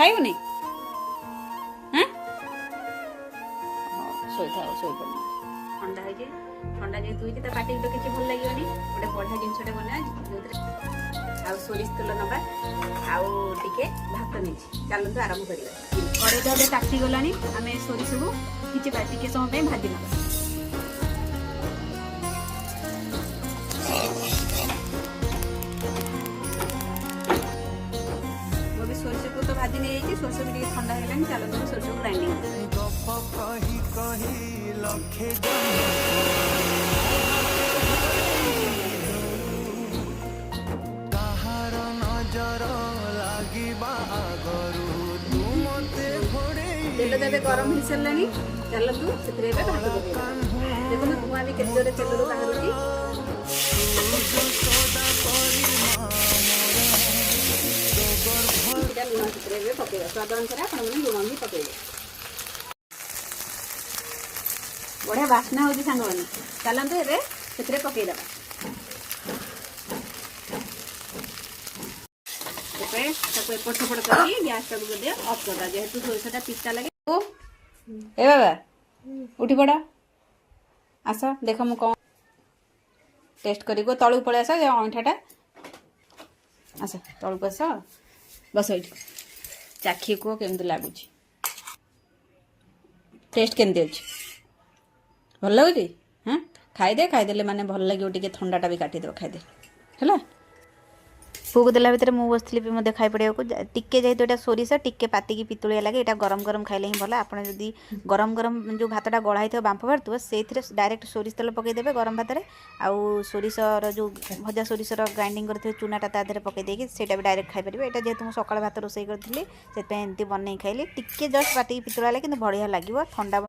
ଖାଇବୁନି हाँ शोई था शोई पड़ना ठंडा है ठंडा जेहेतु होती पार्टी तो किसी भल लगे गोटे बढ़िया जिनसटे बना जो सोरिष तेल नवा आउ टे भात नहीं चलते आरंभ करवा कड़े तो ताती गला आम सोरिष को किसी टे समय भाजी ना सोरिष को तो भाजी नहीं जाइए सोरिष भी ठंडा है चलते सोरिष को ग्राइंडिंग तेल तो गरम हो सारा चलतु से भात पकड़ा देखो धुआं भी केते जोरे तेल बाहर लुण से पकड़ा स्वाद अनुसार आप लुण भी पकड़े बढ़िया बास्ना हो सांग मैंने चलतु ए पकईदे एपट सेपट कर गैस टाक अफ कर जेहेतु सोरिषटा पिता लगे ए बाबा उठी पड़ आस देख मु कौन टेस्ट कर तलू पलि आस अंठाटा आस तलू आस बस ये चाखी कह केमती लगुच टेस्ट केमती अच्छे भल लगुच हाँ खाईदे खाईदे माने भल लगे टे थंडाटा भी काटिदेव खाईदे है पुक देला भितर मुझे बसती भी खाई पड़ा टिके जेहतु यहाँ सोरिष टिके पातिकी पितुलिया लगे यहाँ गरम गरम खाइले ही भल आप गरम गरम जो भातटा गढ़ाई थे बांफ बाहर से डायरेक्ट सोरिष तेल पकईदेवे गरम भात में आउ सोरिषर जो भजा सोरिषर ग्राइंडिंग करते चूनाटा तादेह पकईदेकी से डायरेक्ट खाई पारे यहाँ जेहतु मुझे सकाल भात रोषे करी से बनई खाइली टिके जस्ट पातिकी पितुलिया लगे कि बढ़िया लगे ठंडा